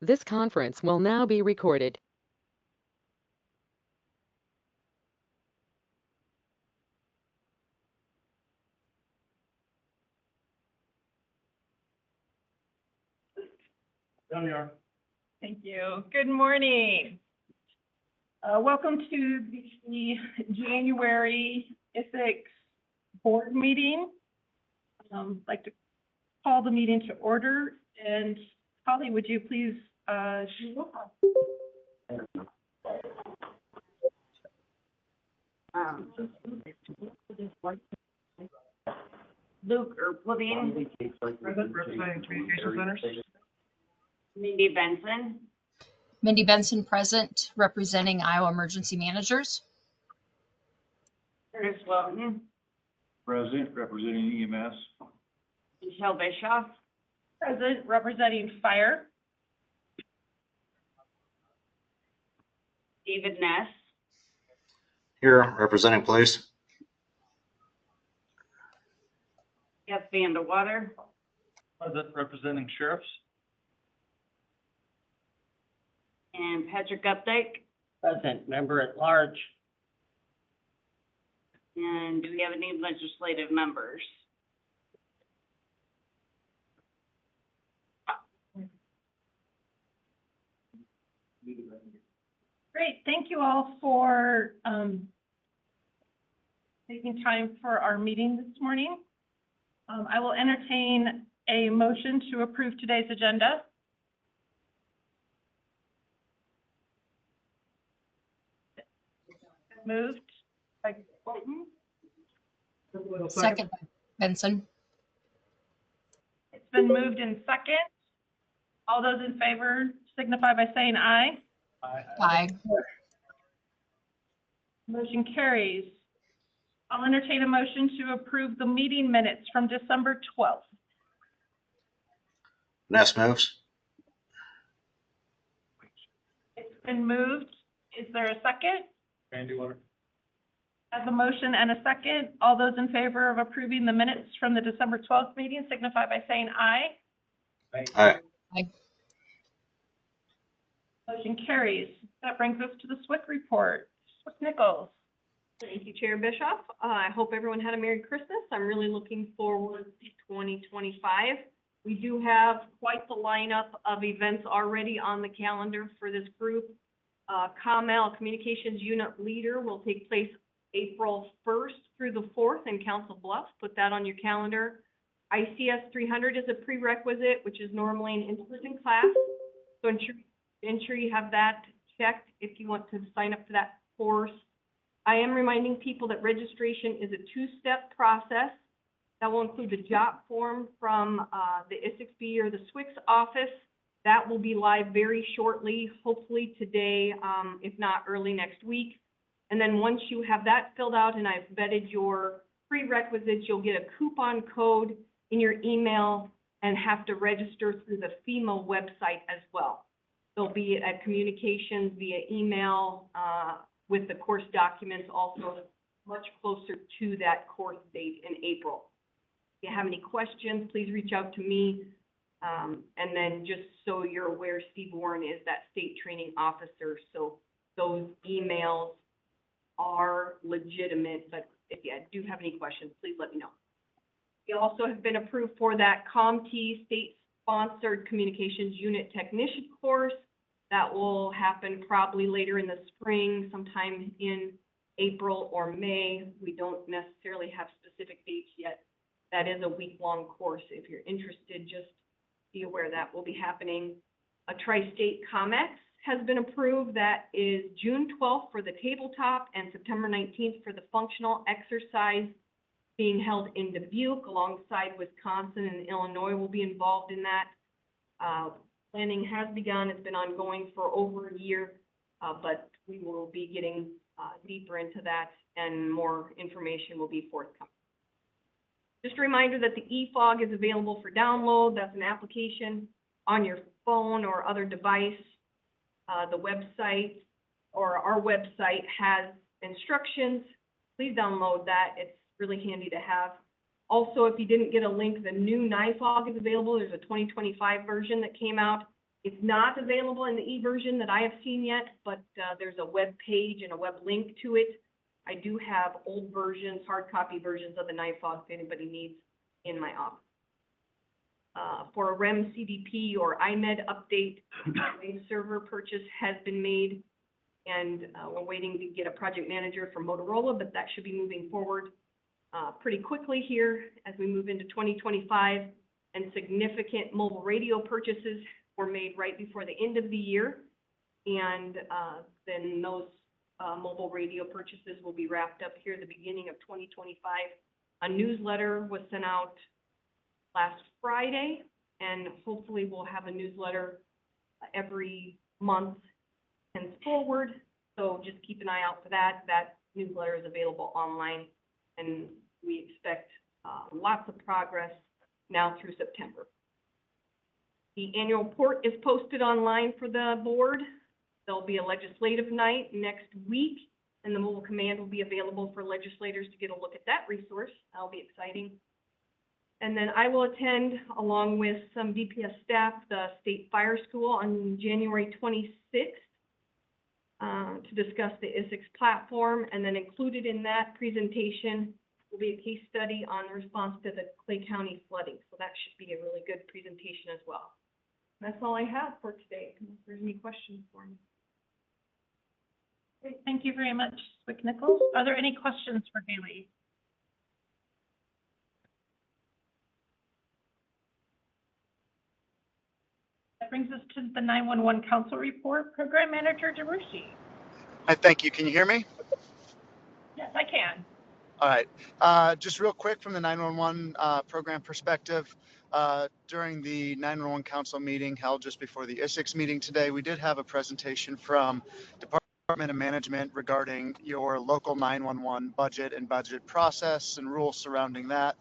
This conference will now be recorded. There we are. Thank you. Good morning. Welcome to the January Isicsb board meeting. I'd like to call the meeting to order, and Holly, would you please do roll call? Luke or Levine, Present, representing communication centers. Mindy Benson, Mindy Benson present, representing Iowa Emergency Managers. Curtis Wilton, Present, representing EMS. Michelle Bischoff, Present, representing fire. David Ness, Here, representing police. Jeff Vandewater, Present, representing sheriffs. and Patrick Updike. Present, member at large. And do we have any legislative members? Great, thank you all for taking time for our meeting this morning. I will entertain a motion to approve today's agenda. Moved by Bolton. Second by Benson. It's been moved in second. All those in favor signify by saying aye. Aye. Motion carries. I'll entertain a motion to approve the meeting minutes from December 12th. Ness moves. It's been moved. Is there a second? Vandewater. As a motion and a second, all those in favor of approving the minutes from the December 12th meeting signify by saying aye. Aye. Motion carries. That brings us to the SWIC report. SWIC Nichols. Thank you, Chair Bischoff. I hope everyone had a Merry Christmas. I'm really looking forward to 2025. We do have quite the lineup of events already on the calendar for this group. ComL, Communications Unit Leader, will take place April 1st through the 4th in Council Bluffs. Put that on your calendar. ICS 300 is a prerequisite, which is normally an in-person class. So ensure you have that checked if you want to sign up for that course. I am reminding people that registration is a two-step process. That will include the job form from the Isicsb or the SWIC's office. That will be live very shortly, hopefully today, if not early next week. And then once you have that filled out and I've vetted your prerequisites, you'll get a coupon code in your email and have to register through the FEMA website as well. There'll be a communications via email with the course documents also much closer to that course date in April. If you have any questions, please reach out to me. And then just so you're aware, Steve Warren is that state training officer. So those emails are legitimate, but if you do have any questions, please let me know. We also have been approved for that ComT state-sponsored communications unit technician course. That will happen probably later in the spring, sometime in April or May. We don't necessarily have specific dates yet. That is a week-long course. If you're interested, just be aware that will be happening. A tri-state COMEX has been approved. That is June 12th for the tabletop and September 19th for the functional exercise, being held in Dubuque alongside Wisconsin and Illinois will be involved in that. Planning has begun. It's been ongoing for over a year, but we will be getting deeper into that and more information will be forthcoming. Just a reminder that the eFog is available for download. That's an application on your phone or other device. The website or our website has instructions. Please download that. It's really handy to have. Also, if you didn't get a link, the new NIFOG is available. There's a 2025 version that came out. It's not available in the e-version that I have seen yet, but there's a web page and a web link to it. I do have old versions, hard copy versions of the NIFOG if anybody needs in my office. For a REM CDP or IMED update, a server purchase has been made, and we're waiting to get a project manager from Motorola, but that should be moving forward pretty quickly here as we move into 2025, and significant mobile radio purchases were made right before the end of the year, and then those mobile radio purchases will be wrapped up here at the beginning of 2025. A newsletter was sent out last Friday, and hopefully we'll have a newsletter every month henceforward. So just keep an eye out for that. That newsletter is available online, and we expect lots of progress now through September. The annual report is posted online for the board. There'll be a legislative night next week, and the mobile command will be available for legislators to get a look at that resource. That'll be exciting. And then I will attend, along with some DPS staff, the State Fire School on January 26th to discuss the Isicsb platform. And then included in that presentation will be a case study on the response to the Clay County flooding. So that should be a really good presentation as well. And that's all I have for today, unless there's any questions for me. Great, thank you very much, Swick Nichols. Are there any questions for Haley? That brings us to the 911 Council Report. Program Manager DeRushi. Hi, thank you. Can you hear me? Yes, I can. All right. Just real quick from the 911 program perspective, during the 911 Council meeting held just before the Isicsb meeting today, we did have a presentation from Department of Management regarding your local 911 budget and budget process and rules surrounding that.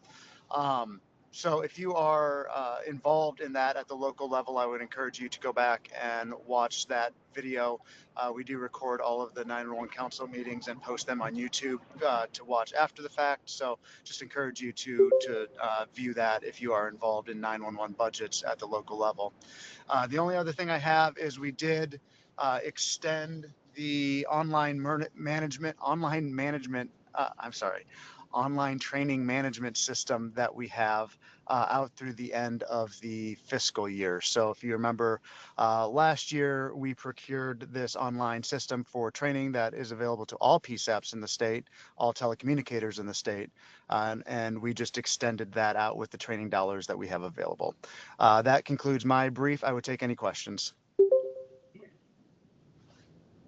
So if you are involved in that at the local level, I would encourage you to go back and watch that video. We do record all of the 911 Council meetings and post them on YouTube to watch after the fact. So just encourage you to view that if you are involved in 911 budgets at the local level. The only other thing I have is we did extend the online training management system that we have out through the end of the fiscal year. So if you remember, last year we procured this online system for training that is available to all PSAPs in the state, all telecommunicators in the state, and we just extended that out with the training dollars that we have available. That concludes my brief. I would take any questions.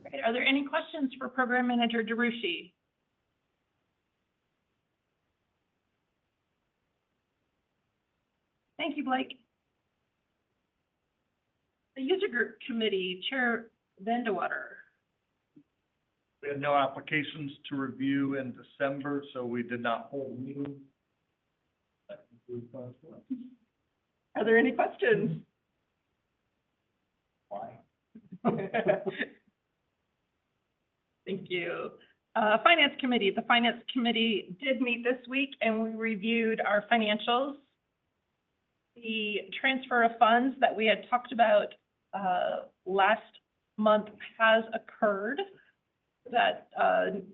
Great. Are there any questions for Program Manager DeRushi? Thank you, Blake. The User Group Committee, Chair Vandewater. We had no applications to review in December, so we did not hold a meeting. That concludes my report. Are there any questions? Why? Thank you. Finance Committee. The Finance Committee did meet this week, and we reviewed our financials. The transfer of funds that we had talked about last month has occurred. That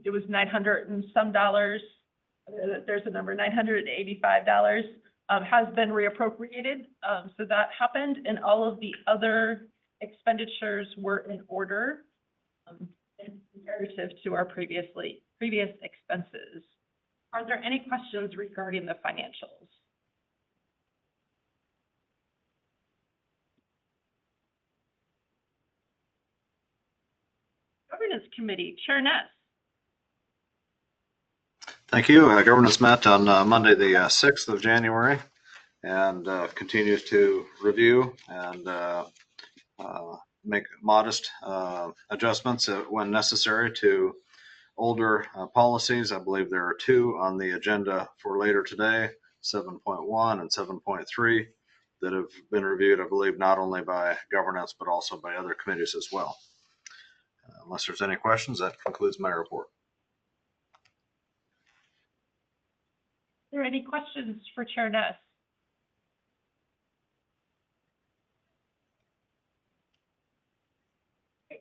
it was $900 and some dollars. There's a number, $985 has been reappropriated. So that happened, and all of the other expenditures were in order in comparative to our previous expenses. Are there any questions regarding the financials? Governance Committee, Chair Ness. Thank you. Governance met on Monday, the 6th of January, and continues to review and make modest adjustments when necessary to older policies. I believe there are two on the agenda for later today, 7.1 and 7.3, that have been reviewed, I believe, not only by governance, but also by other committees as well. Unless there's any questions, that concludes my report. Are there any questions for Chair Ness?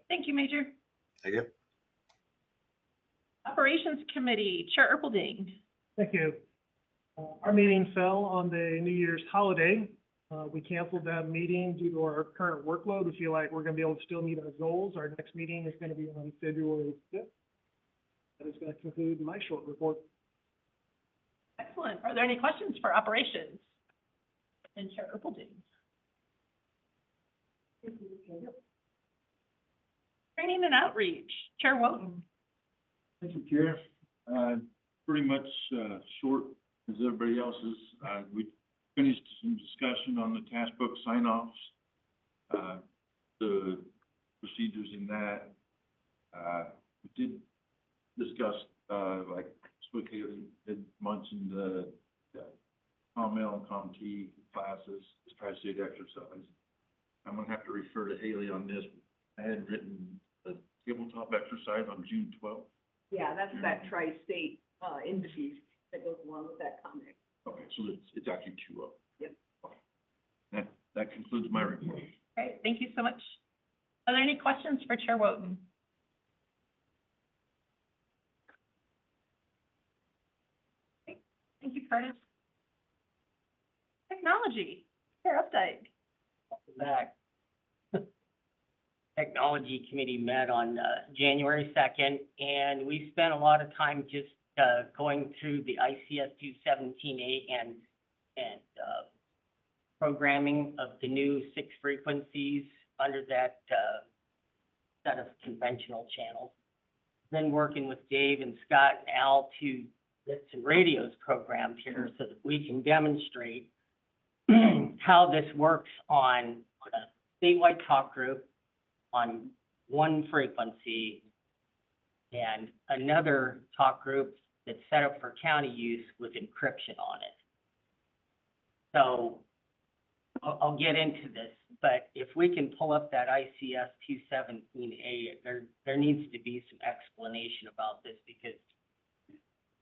Thank you, Major. Thank you. Operations Committee, Chair Erpelding. Thank you. Our meeting fell on the New Year's holiday. We canceled that meeting due to our current workload. We feel like we're gonna be able to still meet our goals. Our next meeting is gonna be on February 5th. That is gonna conclude my short report. Excellent. Are there any questions for operations? And Chair Erpelding. Training and outreach, Chair Woden. Thank you, Chair. Pretty much, short as everybody else's. We finished some discussion on the task book sign-offs, the procedures in that. We did discuss, like, Swickley had mentioned the COM-L and COM-T classes, this tri-state exercise. I'm gonna have to refer to Haley on this. I had written a tabletop exercise on June 12th. Yeah, that's that tri-state, indices that goes along with that comment. Okay, so it's actually two of them. Yep. That concludes my report. Great, thank you so much. Are there any questions for Chair Woden? Okay, thank you, Curtis. Technology, Chair Updike. Back. Technology Committee met on January 2nd, and we spent a lot of time just going through the ICS 217A and programming of the new 6 frequencies under that set of conventional channels. Then working with Dave and Scott and Al to get some radios programmed here so that we can demonstrate how this works on a statewide talk group on one frequency and another talk group that's set up for county use with encryption on it. So I'll get into this, but if we can pull up that ICS 217A, there needs to be some explanation about this because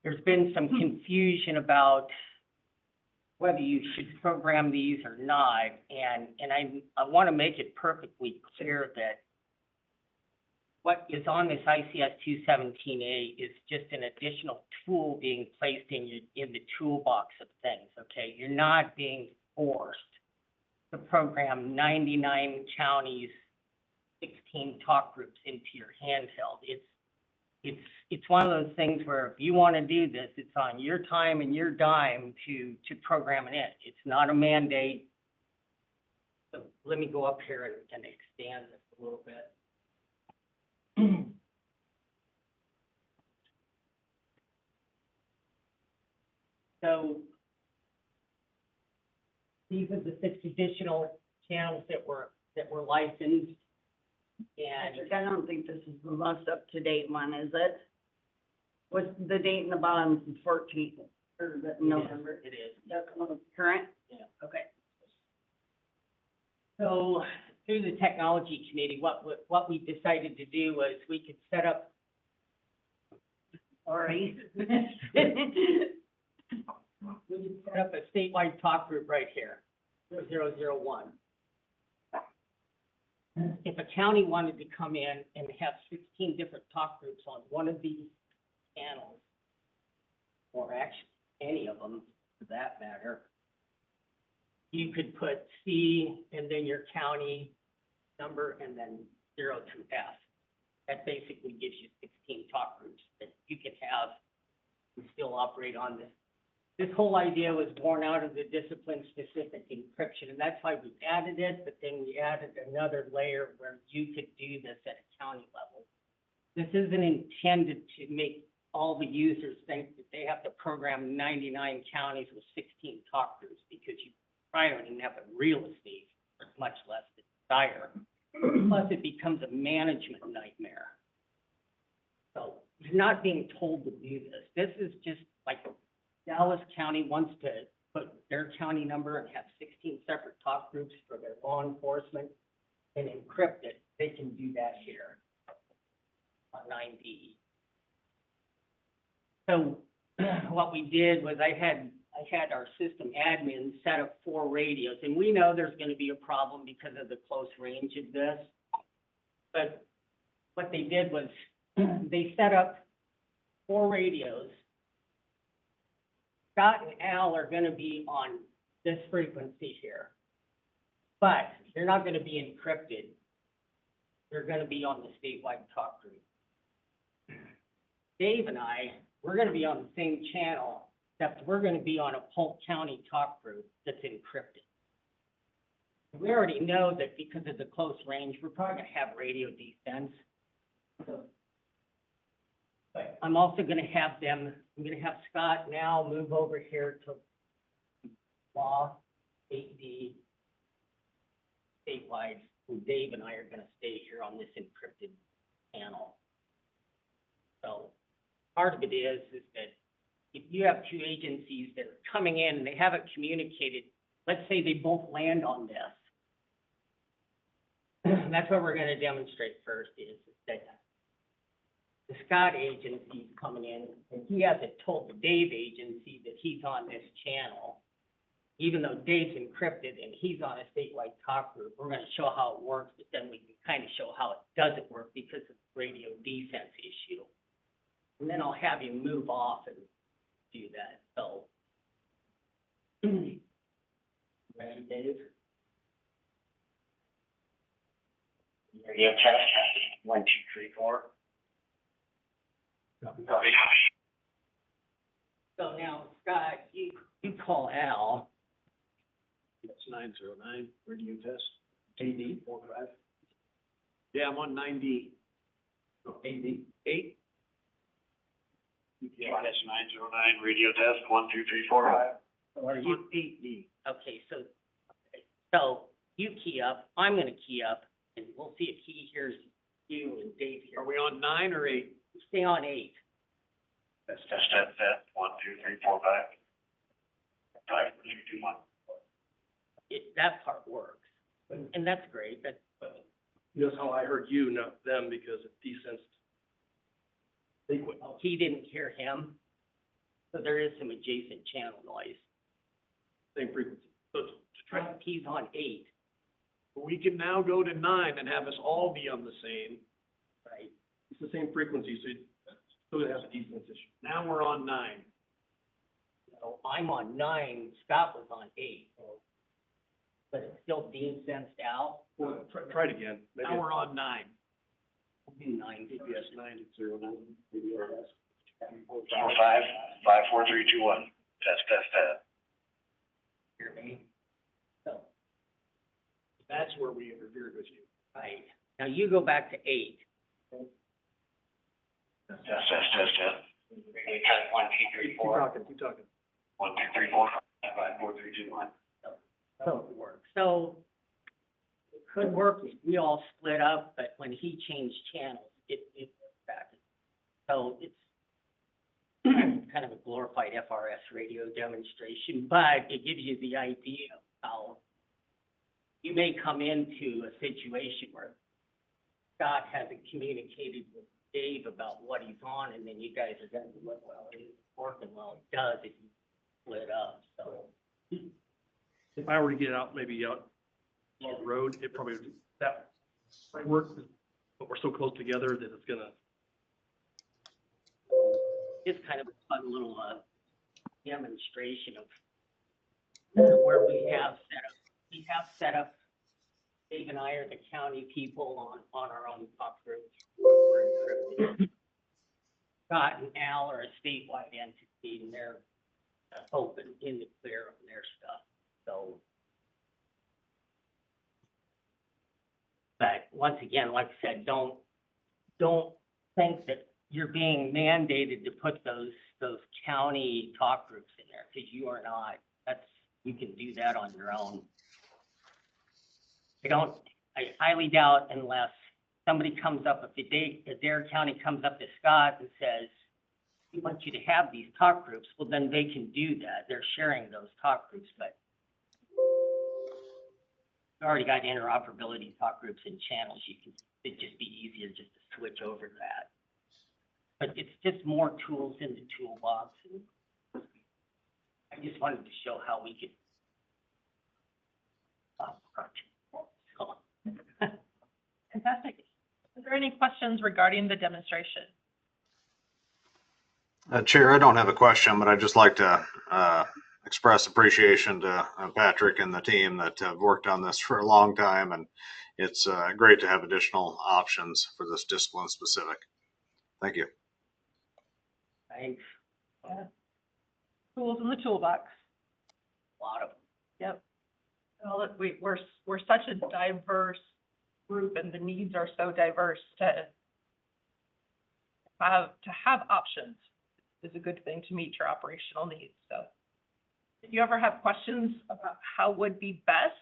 there's been some confusion about whether you should program these or not, and I want to make it perfectly clear that what is on this ICS 217A is just an additional tool being placed in the toolbox of things, okay? You're not being forced to program 99 counties, 16 talk groups into your handheld. It's one of those things where if you want to do this, it's on your time and your dime to program it in. It's not a mandate. So let me go up here and expand this a little bit. So these are the 6 additional channels that were licensed. And I don't think this is the most up-to-date one, is it? What's the date in the bottom, 14th, or the November? it is. That's current? Yeah. Okay. So through the technology committee, what we decided to do was we could set up. Sorry. We could set up a statewide talk group right here, 001. If a county wanted to come in and have 16 different talk groups on one of these channels, or actually any of them for that matter, you could put C and then your county number and then 0 to F. That basically gives you 16 talk groups that you can have and still operate on this. This whole idea was born out of the discipline-specific encryption, and that's why we added it, but then we added another layer where you could do this at a county level. This isn't intended to make all the users think that they have to program 99 counties with 16 talk groups, because you probably don't even have the real estate, much less the desire. Plus, it becomes a management nightmare. So you're not being told to do this. This is just like Dallas County wants to put their county number and have 16 separate talk groups for their law enforcement and encrypt it. They can do that here on 9D. So what we did was I had our system admin set up 4 radios, and we know there's going to be a problem because of the close range of this. But what they did was they set up 4 radios. Scott and Al are gonna be on this frequency here, but they're not gonna be encrypted. They're gonna be on the statewide talk group. Dave and I, we're gonna be on the same channel, except we're gonna be on a Polk County talk group that's encrypted. We already know that because of the close range, we're probably gonna have radio defense. But I'm also gonna have them, I'm gonna have Scott now move over here to law, 8D, statewide, and Dave and I are gonna stay here on this encrypted channel. So part of it is that if you have 2 agencies that are coming in and they haven't communicated, let's say they both land on this. That's what we're gonna demonstrate first is that the Scott agency's coming in and he hasn't told the Dave agency that he's on this channel. Even though Dave's encrypted and he's on a statewide talk group, we're gonna show how it works, but then we can kind of show how it doesn't work because of the radio defense issue. And then I'll have you move off and do that, so. Ready, Dave? Radio test, 1, 2, 3, 4. So now, Scott, you call Al. That's 909, radio test. AD 45. Yeah, I'm on 90. Oh, AD 8. Yeah, that's 909, radio test, 1, 2, 3, 4, 5. So are you 8D? Okay, so you key up, I'm gonna key up, and we'll see if he hears you and Dave here. Are we on 9 or 8? Stay on 8. That's 1, 2, 3, 4, 5. 5, 3, 2, 1. That part works, and that's great, that's. That's how I heard you, not them, because it desensed. They quit. He didn't hear him, so there is some adjacent channel noise. Same frequency. So to try, He's on 8, we can now go to 9 and have us all be on the same. right? It's the same frequency, so it has a desensed issue. Now we're on 9. So I'm on 9, Scott was on 8, but it's still desensed out. Well, try it again. Maybe now we're on 9. We'll do 9. Yes, 909. Maybe 4, 5, 5, 4, 3, 2, 1. Test. Hear me? So, that's where we interfered with you. right, now you go back to 8. Test. Radio test 1, 2, 3, 4. Keep talking. 1, 2, 3, 4, 5, 4, 3, 2, 1. So it works. So it could work if we all split up, but when he changed channels, it worked back. So it's kind of a glorified FRS radio demonstration, but it gives you the idea of how you may come into a situation where Scott hasn't communicated with Dave about what he's on, and then you guys are going to look, well, it isn't working well. It does if you split up, so. If I were to get out, maybe out on the road, it probably, that might work, but we're so close together that it's gonna. It's kind of a fun little demonstration of where we have set up. We have set up, Dave and I are the county people on our own talk groups. We're encrypted. Scott and Al are a statewide entity and they're open in the clear on their stuff. So, but once again, like I said, don't think that you're being mandated to put those county talk groups in there, because you are not. You can do that on your own. I highly doubt unless somebody comes up, if Adair County comes up to Scott and says, we want you to have these talk groups, well, then they can do that. They're sharing those talk groups, but you already got interoperability talk groups and channels. It'd just be easier just to switch over to that. But it's just more tools in the toolbox. And I just wanted to show how we could. Fantastic. there any questions regarding the demonstration? Chair, I don't have a question, but I'd just like to express appreciation to Patrick and the team that have worked on this for a long time, and it's great to have additional options for this discipline specific. Thank you. Thanks. Yeah. Tools in the toolbox. A lot of them. Yep. Well, we're such a diverse group, and the needs are so diverse to have options is a good thing to meet your operational needs. So if you ever have questions about how would be best,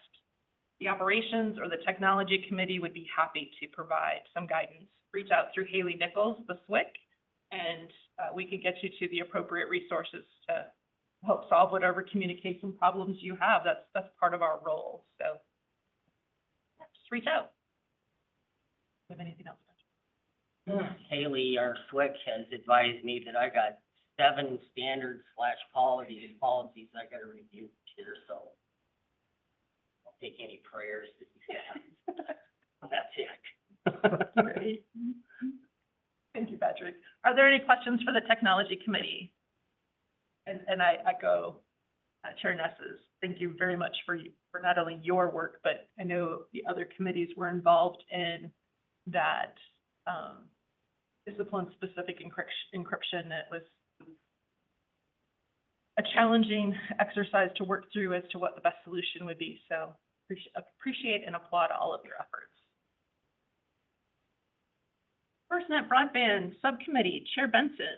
the operations or the technology committee would be happy to provide some guidance. Reach out through Haley Nichols, the SWIC, and we can get you to the appropriate resources to help solve whatever communication problems you have. That's part of our role. So just reach out. Do you have anything else? Haley, our SWIC, has advised me that I got 7 standards/policies I gotta review here, so I'll take any prayers that you have. That's it. Great. Thank you, Patrick. Are there any questions for the technology committee? And I echo Chair Ness's. Thank you very much for not only your work, but I know the other committees were involved in that discipline-specific encryption. It was a challenging exercise to work through as to what the best solution would be. So appreciate and applaud all of your efforts. FirstNet Broadband Subcommittee, Chair Benson.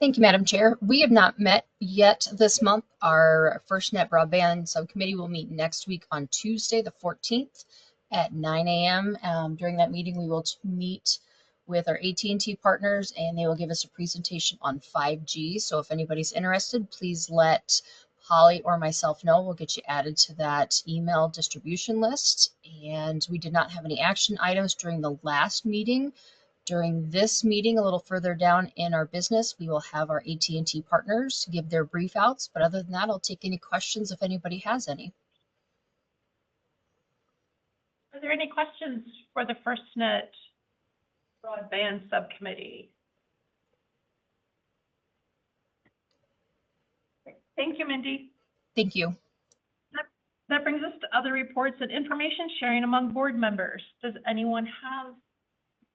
Thank you, Madam Chair. We have not met yet this month. Our FirstNet Broadband Subcommittee will meet next week on Tuesday, the 14th at 9 a.m. During that meeting, we will meet with our AT&T partners, and they will give us a presentation on 5G. So if anybody's interested, please let Holly or myself know. We'll get you added to that email distribution list. And we did not have any action items during the last meeting. During this meeting, a little further down in our business, we will have our AT&T partners give their brief outs. But other than that, I'll take any questions if anybody has any. Are there any questions for the FirstNet Broadband Subcommittee? Thank you, Mindy. Thank you. That brings us to other reports and information sharing among board members. Does anyone have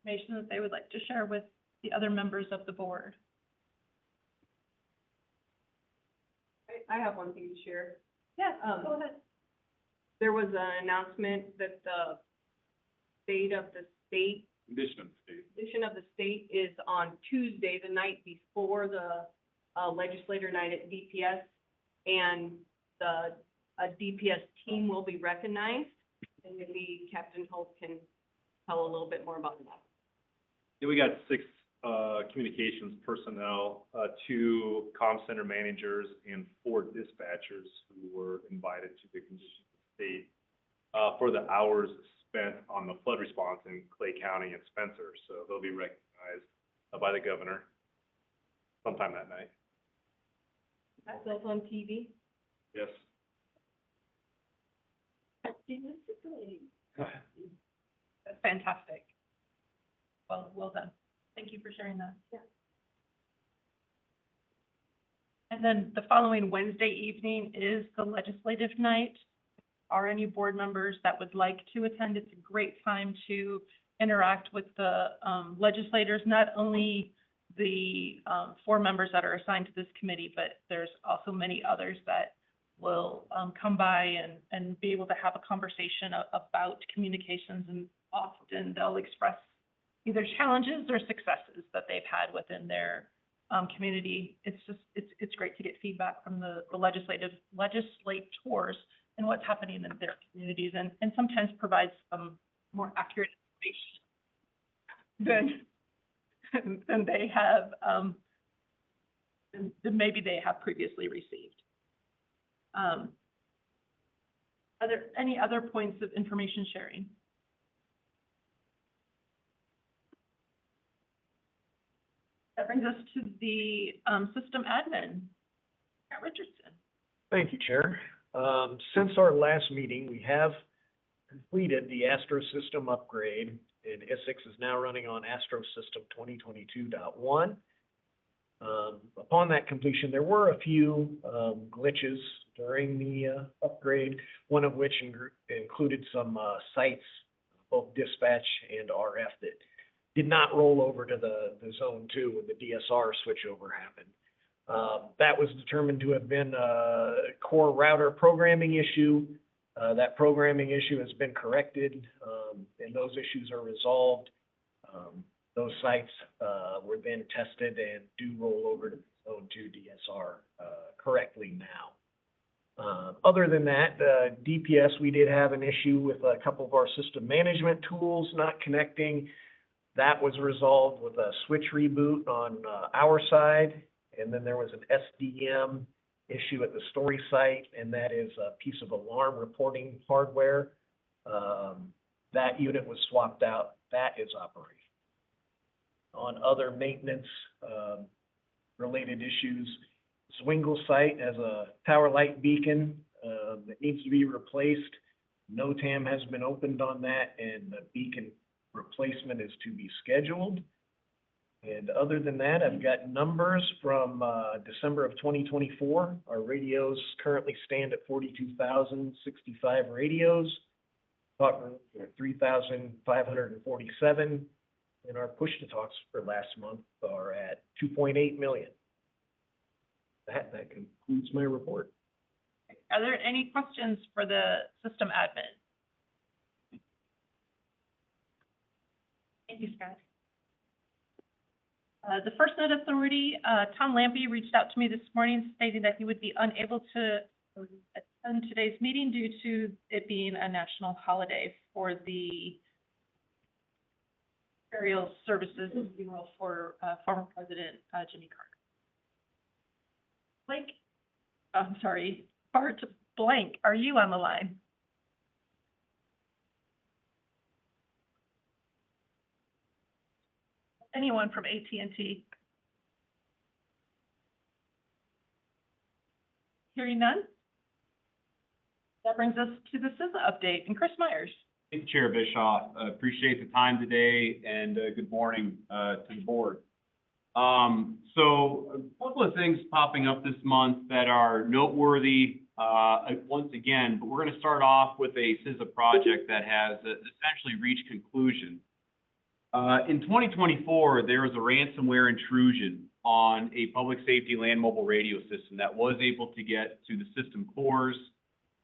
information that they would like to share with the other members of the board? I have one thing to share. Yeah, go ahead. There was an announcement that the condition of the state is on Tuesday, the night before the legislator night at DPS, and the DPS team will be recognized, and maybe Captain Holt can tell a little bit more about that. Yeah, we got 6 communications personnel, 2 comm center managers, and 4 dispatchers who were invited to the conditions of the state for the hours spent on the flood response in Clay County and Spencer. So they'll be recognized by the governor sometime that night. That's also on TV. Yes. That's fantastic. Well done. Thank you for sharing that. Yeah. And then the following Wednesday evening is the legislative night. Are any board members that would like to attend? It's a great time to interact with the legislators, not only the 4 members that are assigned to this committee, but there's also many others that will come by and be able to have a conversation about communications, and often they'll express either challenges or successes that they've had within their community. It's great to get feedback from the legislators and what's happening in their communities, and sometimes provides some more accurate information than they have than maybe they have previously received. Are there any other points of information sharing? That brings us to the system admin, Matt Richardson. Thank you, Chair. Since our last meeting, we have completed the Astro system upgrade, and Isix is now running on Astro System 2022.1. Upon that completion, there were a few glitches during the upgrade, one of which included some sites, both dispatch and RF, that did not roll over to the Zone 2 when the DSR switchover happened. That was determined to have been a core router programming issue. That programming issue has been corrected, and those issues are resolved. Those sites were then tested and do roll over to Zone 2 DSR correctly now. Other than that, DPS, we did have an issue with a couple of our system management tools not connecting. That was resolved with a switch reboot on our side, and then there was an SDM issue at the story site, and that is a piece of alarm reporting hardware. That unit was swapped out. That is operating. On other maintenance related issues, Swingle site has a tower light beacon that needs to be replaced. NOTAM has been opened on that, and the beacon replacement is to be scheduled. And other than that, I've got numbers from December of 2024. Our radios currently stand at 42,065 radios. Talk rooms are 3,547. And our push to talks for last month are at 2.8 million. That concludes my report. Are there any questions for the system admin? Thank you, Scott. The First Net Authority, Tom Lampy reached out to me this morning stating that he would be unable to attend today's meeting due to it being a national holiday for the burial services and funeral for former President Jimmy Carter. Blake, I'm sorry, Bart Blank, are you on the line? Anyone from AT&T? Hearing none? That brings us to the CISA update, and Chris Myers. Thank you, Chair Bischoff. Appreciate the time today, and good morning to the board. So a couple of things popping up this month that are noteworthy once again, but we're going to start off with a CISA project that has essentially reached conclusion. In 2024, there was a ransomware intrusion on a public safety land mobile radio system that was able to get to the system cores,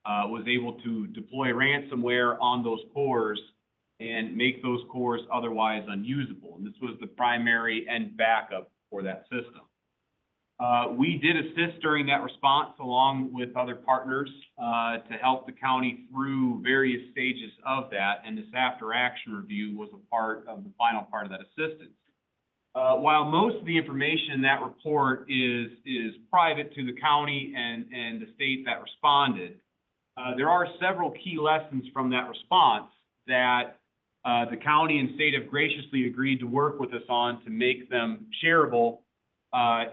was able to deploy ransomware on those cores and make those cores otherwise unusable. And this was the primary and backup for that system. We did assist during that response along with other partners to help the county through various stages of that, and this after action review was a part of the final part of that assistance. While most of the information in that report is private to the county and the state that responded, there are several key lessons from that response that the county and state have graciously agreed to work with us on to make them shareable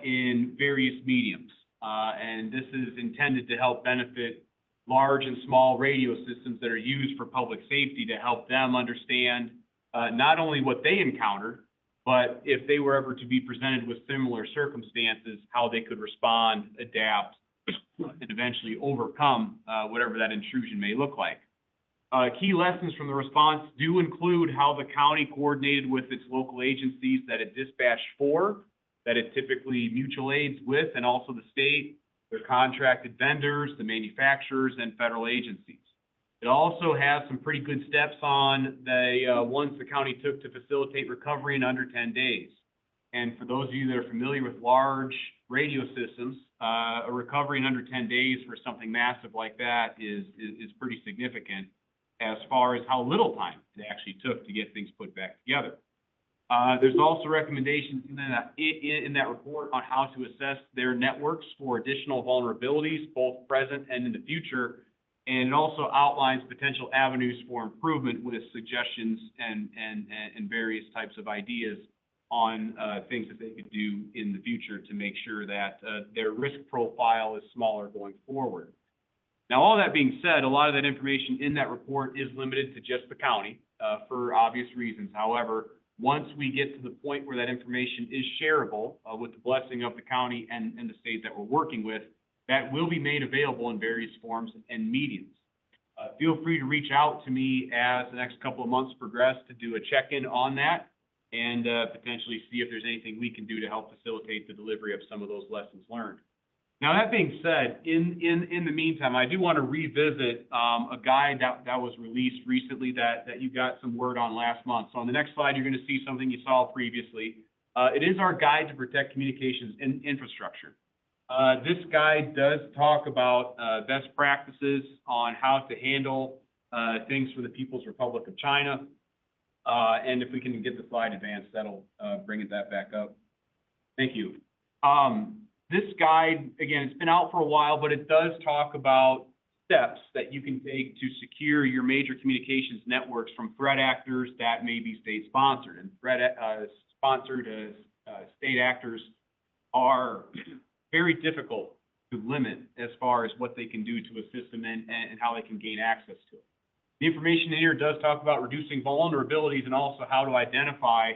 in various mediums. And this is intended to help benefit large and small radio systems that are used for public safety to help them understand not only what they encountered, but if they were ever to be presented with similar circumstances, how they could respond, adapt, and eventually overcome whatever that intrusion may look like. Key lessons from the response do include how the county coordinated with its local agencies that it dispatched for, that it typically mutual aids with, and also the state, their contracted vendors, the manufacturers, and federal agencies. It also has some pretty good steps on the ones the county took to facilitate recovery in under 10 days. And for those of you that are familiar with large radio systems, a recovery in under 10 days for something massive like that is pretty significant as far as how little time it actually took to get things put back together. There's also recommendations in that report on how to assess their networks for additional vulnerabilities, both present and in the future. And it also outlines potential avenues for improvement with suggestions and various types of ideas on things that they could do in the future to make sure that their risk profile is smaller going forward. Now, all that being said, a lot of that information in that report is limited to just the county for obvious reasons. However, once we get to the point where that information is shareable with the blessing of the county and the state that we're working with, that will be made available in various forms and mediums. Feel free to reach out to me as the next couple of months progress to do a check-in on that and potentially see if there's anything we can do to help facilitate the delivery of some of those lessons learned. Now, that being said, in the meantime, I do want to revisit a guide that was released recently that you got some word on last month. So on the next slide, you're going to see something you saw previously. It is our guide to protect communications infrastructure. This guide does talk about best practices on how to handle things for the People's Republic of China. And if we can get the slide advanced, that'll bring that back up. Thank you. This guide, again, it's been out for a while, but it does talk about steps that you can take to secure your major communications networks from threat actors that may be state-sponsored. And threat-sponsored state actors are very difficult to limit as far as what they can do to a system and how they can gain access to it. The information in here does talk about reducing vulnerabilities and also how to identify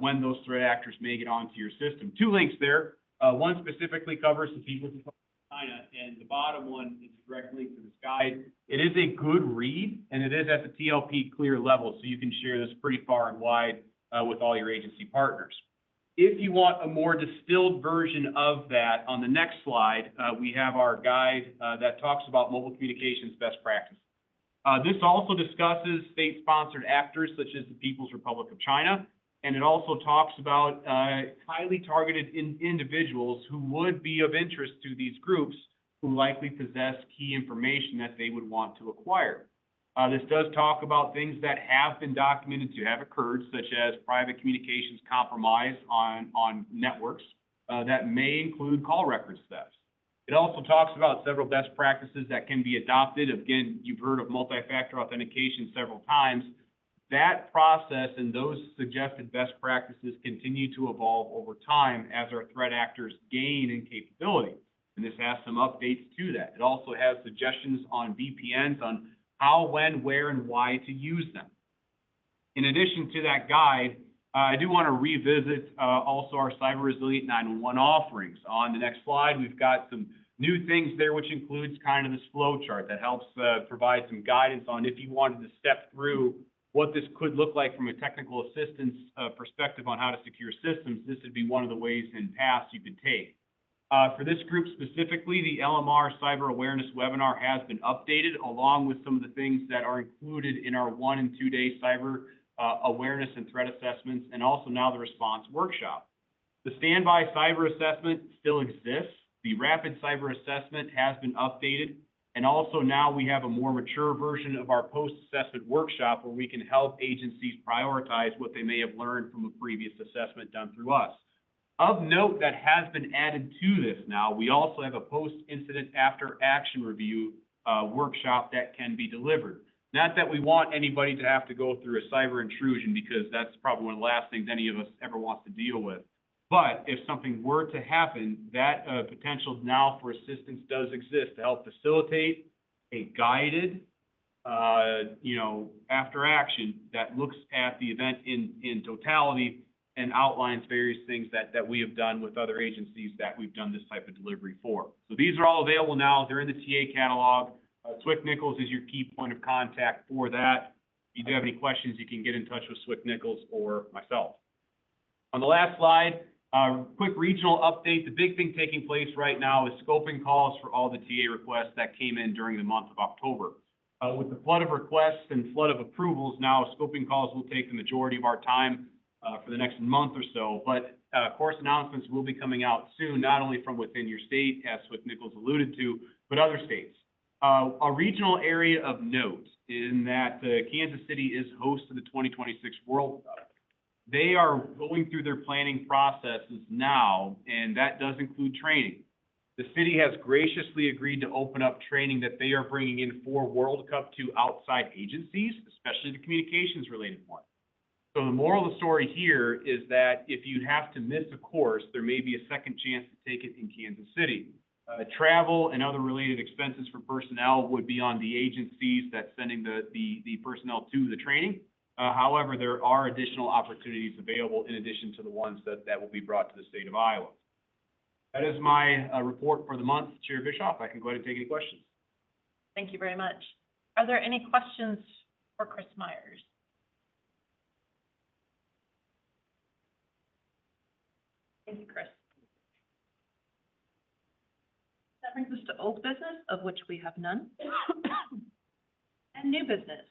when those threat actors may get onto your system. Two links there. One specifically covers the People's Republic of China, and the bottom one is a direct link to this guide. It is a good read, and it is at the TLP clear level, so you can share this pretty far and wide with all your agency partners. If you want a more distilled version of that, on the next slide, we have our guide that talks about mobile communications best practices. This also discusses state-sponsored actors such as the People's Republic of China, and it also talks about highly targeted individuals who would be of interest to these groups who likely possess key information that they would want to acquire. This does talk about things that have been documented to have occurred, such as private communications compromise on networks that may include call records thefts. It also talks about several best practices that can be adopted. Again, you've heard of multi-factor authentication several times. That process and those suggested best practices continue to evolve over time as our threat actors gain in capability. And this has some updates to that. It also has suggestions on VPNs on how, when, where, and why to use them. In addition to that guide, I do want to revisit also our Cyber Resilient 911 offerings. On the next slide, we've got some new things there, which includes kind of this flow chart that helps provide some guidance on if you wanted to step through what this could look like from a technical assistance perspective on how to secure systems. This would be one of the ways and paths you could take. For this group specifically, the LMR Cyber Awareness webinar has been updated along with some of the things that are included in our 1- and 2-day cyber awareness and threat assessments, and also now the response workshop. The standby cyber assessment still exists. The rapid cyber assessment has been updated. And also now we have a more mature version of our post-assessment workshop where we can help agencies prioritize what they may have learned from a previous assessment done through us. Of note that has been added to this now, we also have a post-incident after action review workshop that can be delivered. Not that we want anybody to have to go through a cyber intrusion, because that's probably one of the last things any of us ever wants to deal with. But if something were to happen, that potential now for assistance does exist to help facilitate a guided, after action that looks at the event in totality and outlines various things that we have done with other agencies that we've done this type of delivery for. So these are all available now. They're in the TA catalog. Swick Nichols is your key point of contact for that. If you do have any questions, you can get in touch with Swick Nichols or myself. On the last slide, quick regional update. The big thing taking place right now is scoping calls for all the TA requests that came in during the month of October. With the flood of requests and flood of approvals, now scoping calls will take the majority of our time for the next month or so. But course announcements will be coming out soon, not only from within your state, as Swick Nichols alluded to, but other states. A regional area of note in that Kansas City is host to the 2026 World Cup. They are going through their planning processes now, and that does include training. The city has graciously agreed to open up training that they are bringing in for World Cup to outside agencies, especially the communications related ones. So the moral of the story here is that if you have to miss a course, there may be a second chance to take it in Kansas City. Travel and other related expenses for personnel would be on the agencies that's sending the personnel to the training. However, there are additional opportunities available in addition to the ones that will be brought to the state of Iowa. That is my report for the month. Chair Bischoff, I can go ahead and take any questions. Thank you very much. Are there any questions for Chris Myers? Thank you, Chris. That brings us to old business, of which we have none, and new business.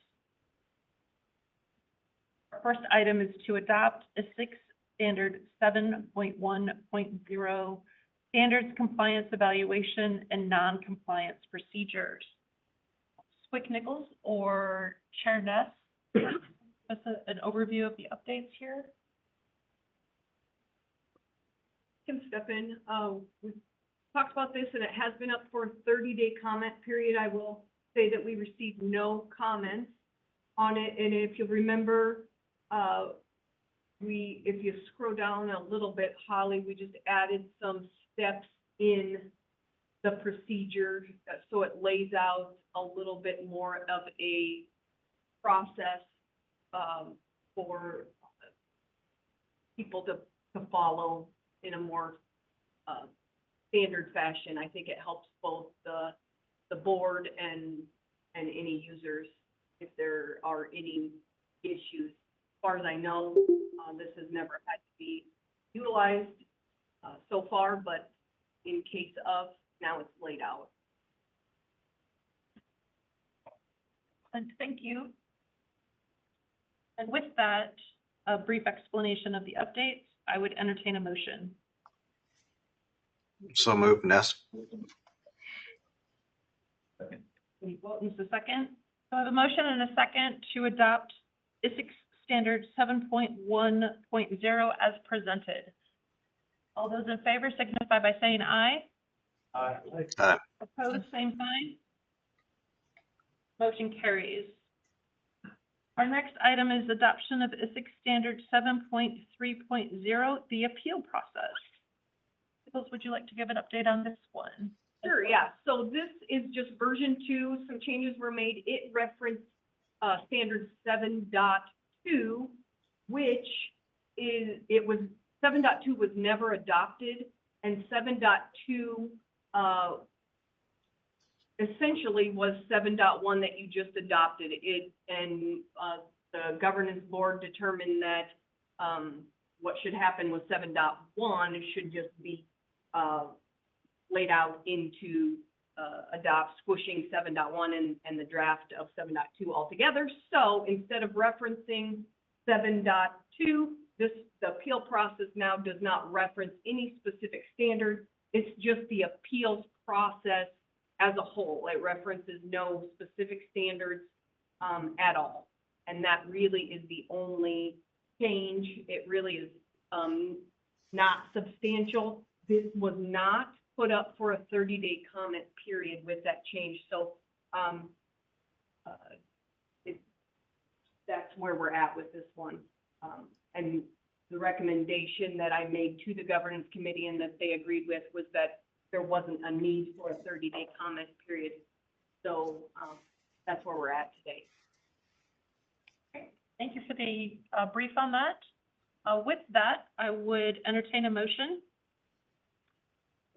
Our first item is to adopt Isicsb Standard 7.1.0, Standards Compliance Evaluation and Non-Compliance Procedures. Swick Nichols or Chair Ness, just an overview of the updates here. Can step in. We've talked about this and it has been up for a 30-day comment period. I will say that we received no comments on it. And if you remember, if you scroll down a little bit, Holly, we just added some steps in the procedure so it lays out a little bit more of a process for people to follow in a more standard fashion. I think it helps both the board and any users if there are any issues. As far as I know, this has never had to be utilized so far, but in case of, now it's laid out. And thank you. And with that, a brief explanation of the updates, I would entertain a motion. So moved, Ness. Any Wilton's the second. So I have a motion and a second to adopt Isicsb Standard 7.1.0 as presented. All those in favor signify by saying aye. Aye. Aye. Opposed, same sign. Motion carries. Our next item is adoption of Isicsb Standard 7.3.0, the appeal process. Nichols, would you like to give an update on this one? Sure, yeah. So this is just version 2. Some changes were made. It referenced standard 7.2, which is, 7.2 was never adopted, and 7.2 essentially was 7.1 that you just adopted. The governance board determined that what should happen with 7.1 should just be laid out into adopt squishing 7.1 and the draft of 7.2 altogether. So instead of referencing 7.2, the appeal process now does not reference any specific standard. It's just the appeals process as a whole. It references no specific standards at all. And that really is the only change. It really is not substantial. This was not put up for a 30-day comment period with that change. So that's where we're at with this one. And the recommendation that I made to the governance committee and that they agreed with was that there wasn't a need for a 30-day comment period. So that's where we're at today. Okay. Thank you for the brief on that. With that, I would entertain a motion.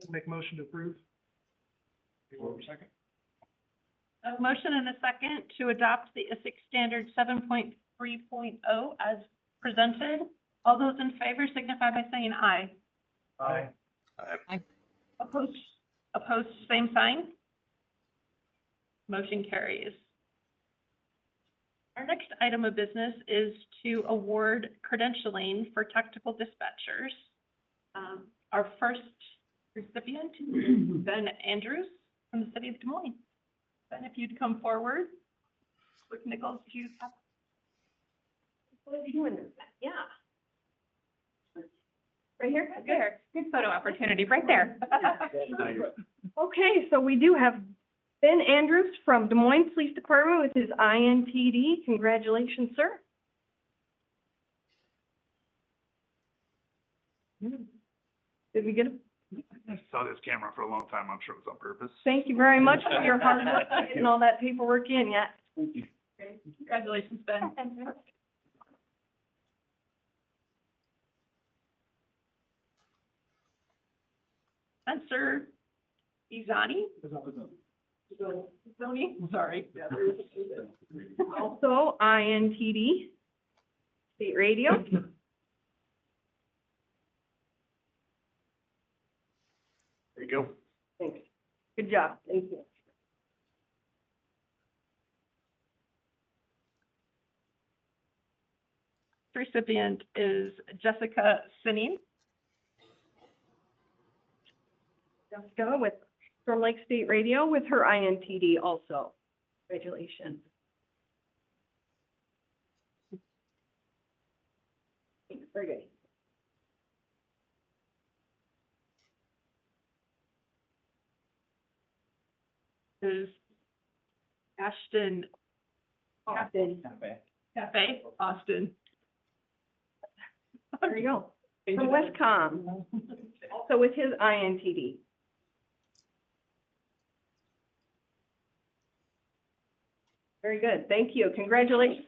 Make motion to approve. Second. A motion and a second to adopt the Isicsb Standard 7.3.0 as presented. All those in favor signify by saying aye. Aye. Aye. Opposed, same sign. Motion carries. Our next item of business is to award credentialing for technical dispatchers. Our first recipient is Ben Andrews from the city of Des Moines. Ben, if you'd come forward. Rick Nichols, do you have? What are you doing this? Yeah. Right here? Right there. Good photo opportunity, right there. Okay, so we do have Ben Andrews from Des Moines Police Department with his INTD. Congratulations, sir. Did we get him? I saw this camera for a long time. I'm sure it was on purpose. Thank you very much for your hard work getting all that paperwork in yet. Thank you. Congratulations, Ben. Spencer Izani? Zoni, sorry. Also, INTD, State Radio. There you go. Thanks. Good job. Thank you. Recipient is Jessica Sinning. Jessica with Storm Lake State Radio with her INTD also. Congratulations. Very good. Is Ashton Austin. Cafe, Austin. There you go. From Westcom, also with his INTD. Very good. Thank you. Congratulations.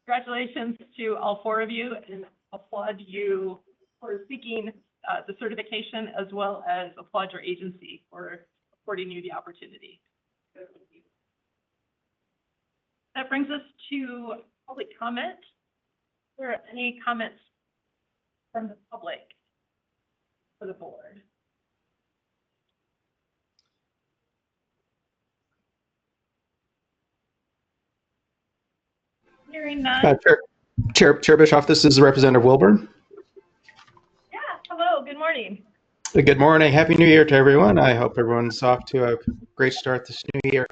Congratulations to all four of you and applaud you for seeking the certification as well as applaud your agency for affording you the opportunity. That brings us to public comment. Are there any comments from the public for the board? Hearing none. Chair Bischoff, this is Representative Wilburn. Yeah, hello, good morning. Good morning. Happy New Year to everyone. I hope everyone's off to a great start this new year.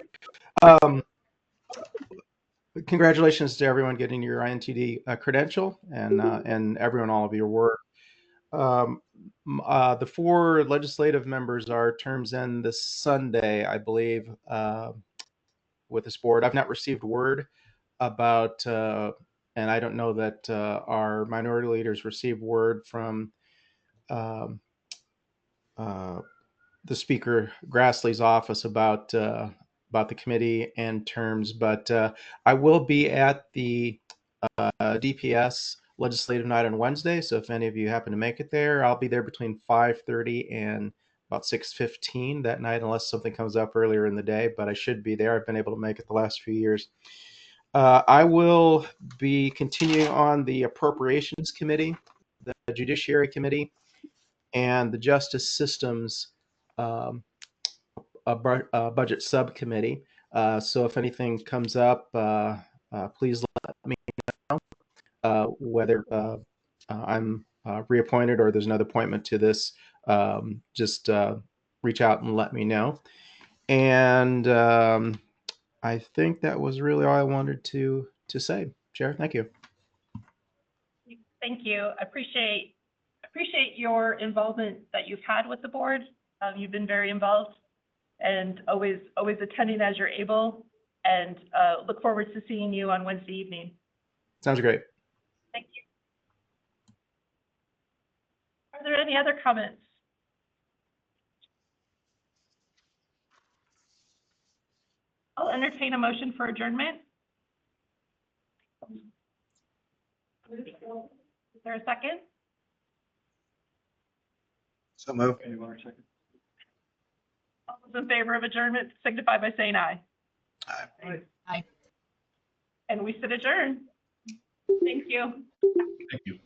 Congratulations to everyone getting your INTD credential and everyone, all of your work. The four legislative members, our terms end this Sunday, I believe, with this board. I've not received word about, and I don't know that our minority leaders received word from the Speaker Grassley's office about the committee and terms, but I will be at the DPS legislative night on Wednesday. So if any of you happen to make it there, I'll be there between 5:30 and about 6:15 that night, unless something comes up earlier in the day. But I should be there. I've been able to make it the last few years. I will be continuing on the Appropriations Committee, the Judiciary Committee, and the Justice Systems Budget Subcommittee. So if anything comes up, please let me know whether I'm reappointed or there's another appointment to this. Just reach out and let me know. And I think that was really all I wanted to say. Chair, thank you. Thank you. I appreciate your involvement that you've had with the board. You've been very involved and always attending as you're able, and look forward to seeing you on Wednesday evening. Sounds great. Thank you. Are there any other comments? I'll entertain a motion for adjournment. Is there a second? So move. All those in favor of adjournment signify by saying aye. Aye. Aye. And we sit adjourned. Thank you. Thank you.